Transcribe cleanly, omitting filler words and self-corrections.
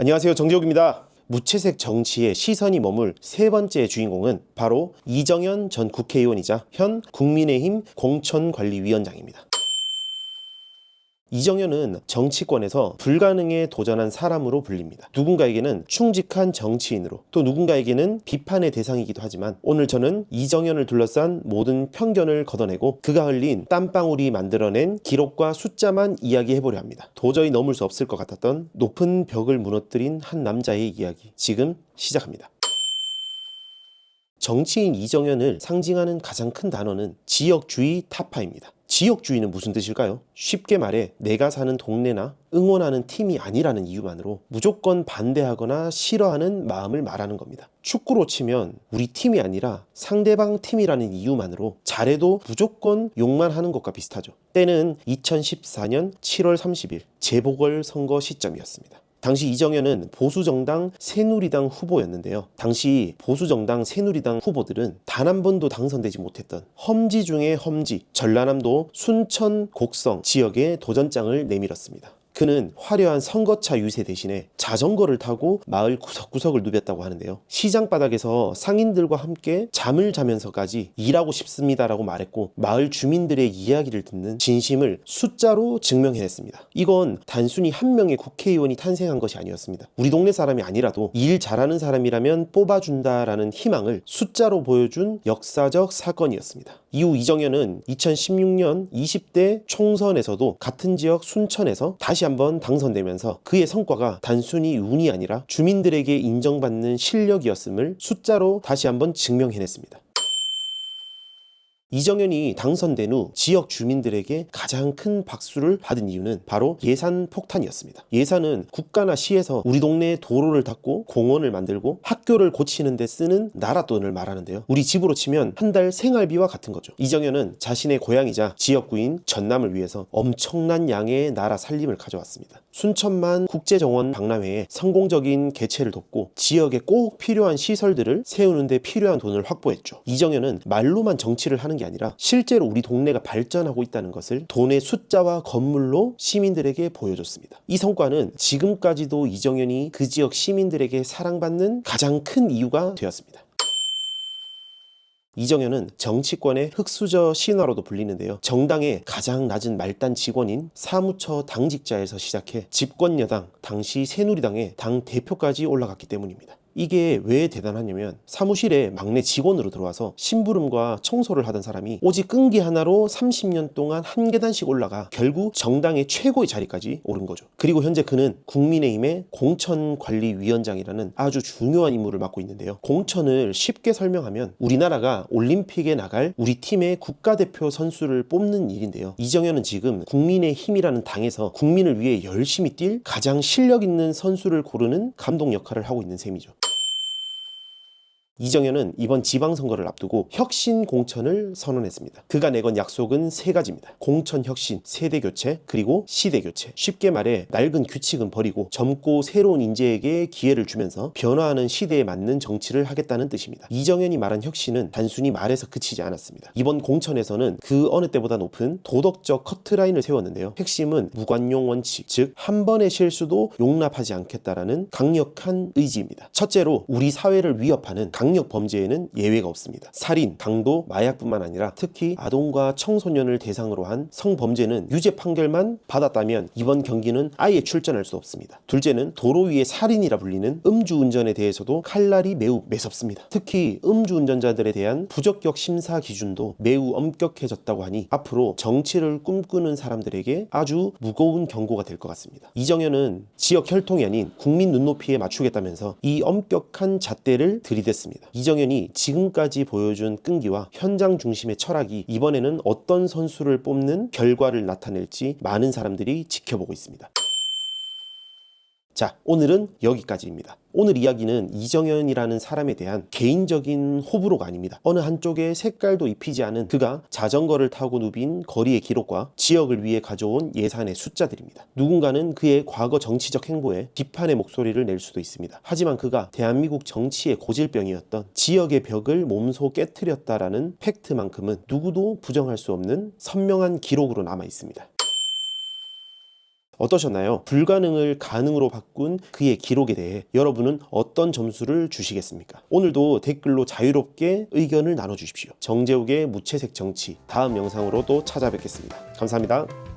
안녕하세요, 정재욱입니다. 무채색 정치에 시선이 머물 세 번째 주인공은 바로 이정현 전 국회의원이자 현 국민의힘 공천관리위원장입니다. 이정현은 정치권에서 불가능에 도전한 사람으로 불립니다. 누군가에게는 충직한 정치인으로, 또 누군가에게는 비판의 대상이기도 하지만 오늘 저는 이정현을 둘러싼 모든 편견을 걷어내고 그가 흘린 땀방울이 만들어낸 기록과 숫자만 이야기해보려 합니다. 도저히 넘을 수 없을 것 같았던 높은 벽을 무너뜨린 한 남자의 이야기, 지금 시작합니다. 정치인 이정현을 상징하는 가장 큰 단어는 지역주의 타파입니다. 지역주의는 무슨 뜻일까요? 쉽게 말해 내가 사는 동네나 응원하는 팀이 아니라는 이유만으로 무조건 반대하거나 싫어하는 마음을 말하는 겁니다. 축구로 치면 우리 팀이 아니라 상대방 팀이라는 이유만으로 잘해도 무조건 욕만 하는 것과 비슷하죠. 때는 2014년 7월 30일 재보궐선거 시점이었습니다. 당시 이정현은 보수정당 새누리당 후보였는데요. 당시 보수정당 새누리당 후보들은 단 한 번도 당선되지 못했던 험지 중의 험지, 전라남도 순천 곡성 지역에 도전장을 내밀었습니다. 그는 화려한 선거차 유세 대신에 자전거를 타고 마을 구석구석을 누볐다고 하는데요. 시장 바닥에서 상인들과 함께 잠을 자면서까지 일하고 싶습니다라고 말했고, 마을 주민들의 이야기를 듣는 진심을 숫자로 증명해냈습니다. 이건 단순히 한 명의 국회의원이 탄생한 것이 아니었습니다. 우리 동네 사람이 아니라도 일 잘하는 사람이라면 뽑아준다라는 희망을 숫자로 보여준 역사적 사건이었습니다. 이후 이정현은 2016년 20대 총선에서도 같은 지역 순천에서 다시 한번 당선되면서 그의 성과가 단순히 운이 아니라 주민들에게 인정받는 실력이었음을 숫자로 다시 한번 증명해냈습니다. 이정현이 당선된 후 지역 주민들에게 가장 큰 박수를 받은 이유는 바로 예산 폭탄이었습니다. 예산은 국가나 시에서 우리 동네에 도로를 닦고 공원을 만들고 학교를 고치는 데 쓰는 나라 돈을 말하는데요. 우리 집으로 치면 한 달 생활비와 같은 거죠. 이정현은 자신의 고향이자 지역구인 전남을 위해서 엄청난 양의 나라 살림을 가져왔습니다. 순천만 국제정원 박람회에 성공적인 개최를 돕고 지역에 꼭 필요한 시설들을 세우는 데 필요한 돈을 확보했죠. 이정현은 말로만 정치를 하는 게 아니라 실제로 우리 동네가 발전하고 있다는 것을 돈의 숫자와 건물로 시민들에게 보여줬습니다. 이 성과는 지금까지도 이정현이 그 지역 시민들에게 사랑받는 가장 큰 이유가 되었습니다. 이정현은 정치권의 흑수저 신화로도 불리는데요. 정당의 가장 낮은 말단 직원인 사무처 당직자에서 시작해 집권여당 당시 새누리당의 당 대표까지 올라갔기 때문입니다. 이게 왜 대단하냐면 사무실에 막내 직원으로 들어와서 심부름과 청소를 하던 사람이 오직 끈기 하나로 30년 동안 한 계단씩 올라가 결국 정당의 최고의 자리까지 오른 거죠. 그리고 현재 그는 국민의힘의 공천관리위원장이라는 아주 중요한 임무를 맡고 있는데요. 공천을 쉽게 설명하면 우리나라가 올림픽에 나갈 우리 팀의 국가대표 선수를 뽑는 일인데요. 이정현은 지금 국민의힘이라는 당에서 국민을 위해 열심히 뛸 가장 실력 있는 선수를 고르는 감독 역할을 하고 있는 셈이죠. 이정현은 이번 지방선거를 앞두고 혁신 공천을 선언했습니다. 그가 내건 약속은 세 가지입니다. 공천 혁신, 세대 교체, 그리고 시대 교체. 쉽게 말해 낡은 규칙은 버리고 젊고 새로운 인재에게 기회를 주면서 변화하는 시대에 맞는 정치를 하겠다는 뜻입니다. 이정현이 말한 혁신은 단순히 말에서 그치지 않았습니다. 이번 공천에서는 그 어느 때보다 높은 도덕적 커트라인을 세웠는데요. 핵심은 무관용 원칙, 즉 한 번의 실수도 용납하지 않겠다라는 강력한 의지입니다. 첫째로 우리 사회를 위협하는 강력 범죄에는 예외가 없습니다. 살인, 강도, 마약뿐만 아니라 특히 아동과 청소년을 대상으로 한 성범죄는 유죄 판결만 받았다면 이번 경기는 아예 출전할 수 없습니다. 둘째는 도로 위의 살인이라 불리는 음주운전에 대해서도 칼날이 매우 매섭습니다. 특히 음주운전자들에 대한 부적격 심사 기준도 매우 엄격해졌다고 하니 앞으로 정치를 꿈꾸는 사람들에게 아주 무거운 경고가 될 것 같습니다. 이정현은 지역 혈통이 아닌 국민 눈높이에 맞추겠다면서 이 엄격한 잣대를 들이댔습니다. 이정현이 지금까지 보여준 끈기와 현장 중심의 철학이 이번에는 어떤 선수를 뽑는 결과를 나타낼지 많은 사람들이 지켜보고 있습니다. 자, 오늘은 여기까지입니다. 오늘 이야기는 이정현이라는 사람에 대한 개인적인 호불호가 아닙니다. 어느 한쪽에 색깔도 입히지 않은 그가 자전거를 타고 누빈 거리의 기록과 지역을 위해 가져온 예산의 숫자들입니다. 누군가는 그의 과거 정치적 행보에 비판의 목소리를 낼 수도 있습니다. 하지만 그가 대한민국 정치의 고질병이었던 지역의 벽을 몸소 깨트렸다라는 팩트만큼은 누구도 부정할 수 없는 선명한 기록으로 남아 있습니다. 어떠셨나요? 불가능을 가능으로 바꾼 그의 기록에 대해 여러분은 어떤 점수를 주시겠습니까? 오늘도 댓글로 자유롭게 의견을 나눠주십시오. 정재욱의 무채색 정치, 다음 영상으로 또 찾아뵙겠습니다. 감사합니다.